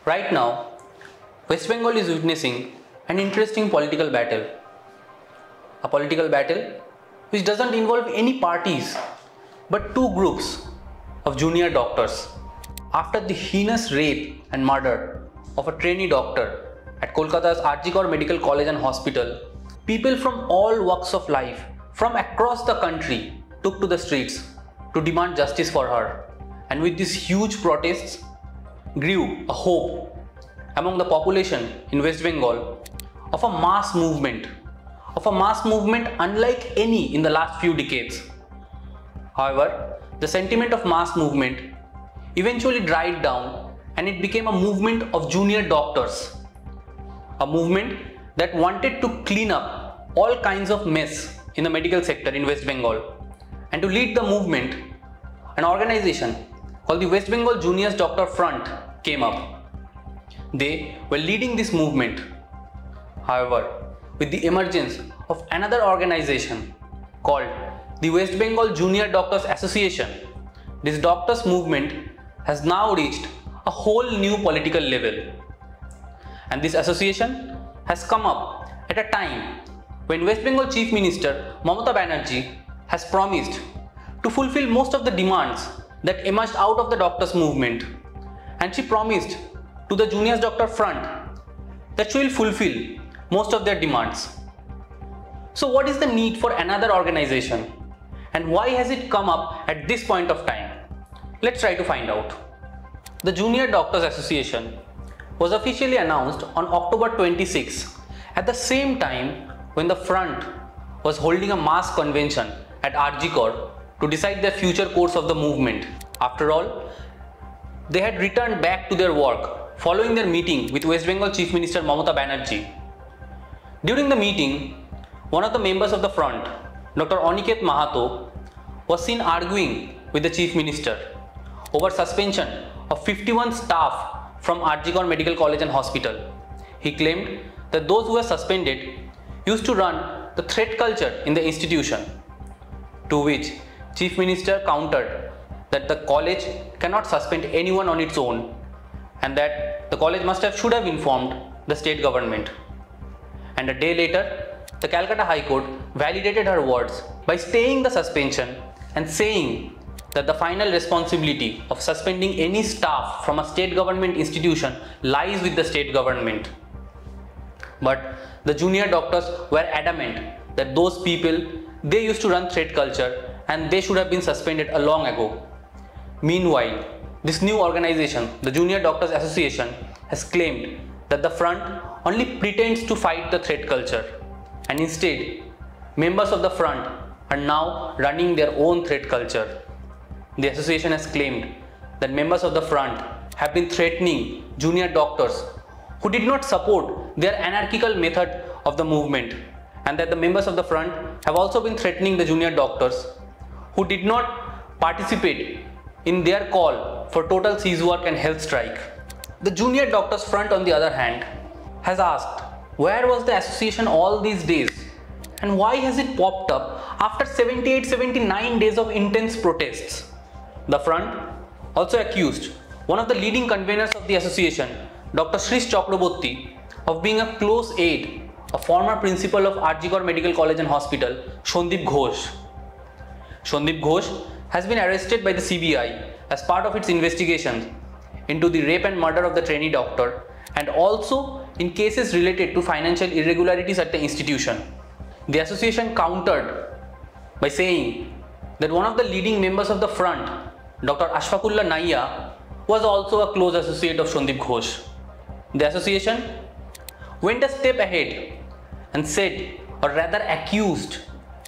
Right now, West Bengal is witnessing an interesting political battle. A political battle which doesn't involve any parties but two groups of junior doctors. After the heinous rape and murder of a trainee doctor at Kolkata's Medical College and Hospital, people from all walks of life from across the country took to the streets to demand justice for her. And with these huge protests grew a hope among the population in West Bengal of a mass movement unlike any in the last few decades. However, the sentiment of mass movement eventually died down and it became a movement of junior doctors. A movement that wanted to clean up all kinds of mess in the medical sector in West Bengal. And to lead the movement, an organization called the West Bengal Juniors Doctor Front came up. They were leading this movement. However, with the emergence of another organization called the West Bengal Junior Doctors Association, this doctors movement has now reached a whole new political level. And this association has come up at a time when West Bengal Chief Minister Mamata Banerjee has promised to fulfill most of the demands that emerged out of the doctors movement, and she promised to the Juniors Doctor Front that she will fulfill most of their demands. So what is the need for another organization, and why has it come up at this point of time? Let's try to find out. The Junior Doctors Association was officially announced on October 26 at the same time when the front was holding a mass convention at RG to decide the future course of the movement. After all, they had returned back to their work following their meeting with West Bengal Chief Minister Mamata Banerjee. During the meeting, one of the members of the front, Dr. Aniket Mahato, was seen arguing with the Chief Minister over suspension of 51 staff from RG Medical College and Hospital. He claimed that those who were suspended used to run the threat culture in the institution, to which Chief Minister countered that the college cannot suspend anyone on its own and that the college should have informed the state government. And a day later, the Calcutta High Court validated her words by staying the suspension and saying that the final responsibility of suspending any staff from a state government institution lies with the state government. But the junior doctors were adamant that those people, they used to run threat culture and they should have been suspended a long ago. Meanwhile, this new organization, the Junior Doctors Association, has claimed that the front only pretends to fight the threat culture, and instead, members of the front are now running their own threat culture. The association has claimed that members of the front have been threatening junior doctors who did not support their anarchical method of the movement, and that the members of the front have also been threatening the junior doctors who did not participate in their call for total cease work and health strike. The Junior Doctors Front, on the other hand, has asked, where was the association all these days and why has it popped up after 78-79 days of intense protests? The front also accused one of the leading conveners of the association, Dr. Shrish Chakraborty, of being a close aide, a former principal of RG Medical College and Hospital, Sandip Ghosh. Sandip Ghosh has been arrested by the CBI as part of its investigations into the rape and murder of the trainee doctor and also in cases related to financial irregularities at the institution. The association countered by saying that one of the leading members of the front, Dr. Ashfaqullah Naiya, was also a close associate of Sandip Ghosh. The association went a step ahead and said, or rather accused,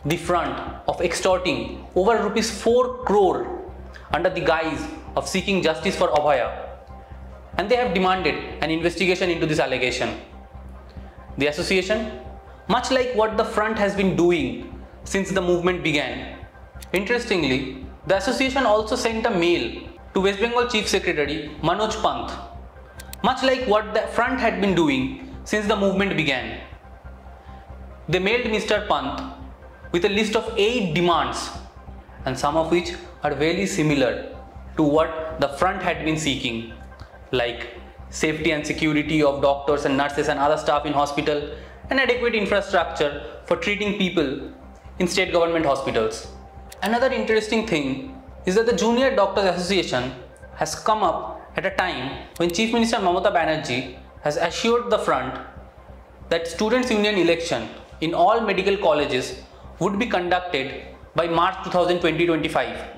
the front of extorting over rupees 4 crore under the guise of seeking justice for Abhaya, and they have demanded an investigation into this allegation. The association, much like what the front has been doing since the movement began, interestingly, the association also sent a mail to West Bengal Chief Secretary Manoj Pant, much like what the front had been doing since the movement began. They mailed Mr. Pant with a list of 8 demands, and some of which are very similar to what the front had been seeking, like safety and security of doctors and nurses and other staff in hospital, and adequate infrastructure for treating people in state government hospitals. Another interesting thing is that the Junior Doctors Association has come up at a time when Chief Minister Mamata Banerjee has assured the front that Students' Union election in all medical colleges would be conducted by March 2020-25.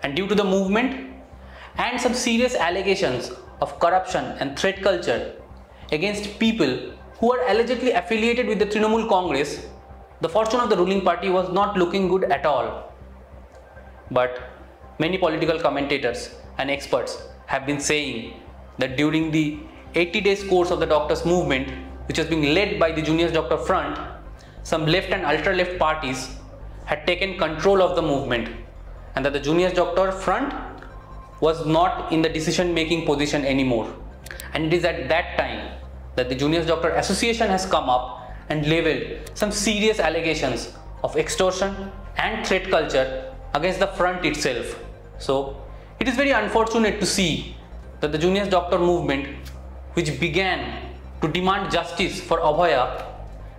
And due to the movement and some serious allegations of corruption and threat culture against people who are allegedly affiliated with the Trinamool Congress, the fortune of the ruling party was not looking good at all. But many political commentators and experts have been saying that during the 80 days course of the doctors movement, which was being led by the Junior Doctor Front, some left and ultra-left parties had taken control of the movement, and that the Junior Doctor Front was not in the decision-making position anymore. And it is at that time that the Junior Doctor Association has come up and leveled some serious allegations of extortion and threat culture against the front itself. So it is very unfortunate to see that the Junior Doctor movement, which began to demand justice for Abhaya,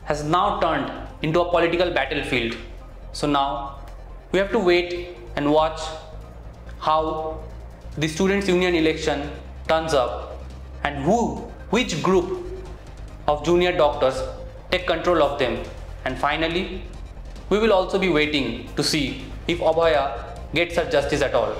has now turned into a political battlefield. So now we have to wait and watch how the Students' Union election turns up and which group of junior doctors take control of them. And finally, we will also be waiting to see if Abhaya gets her justice at all.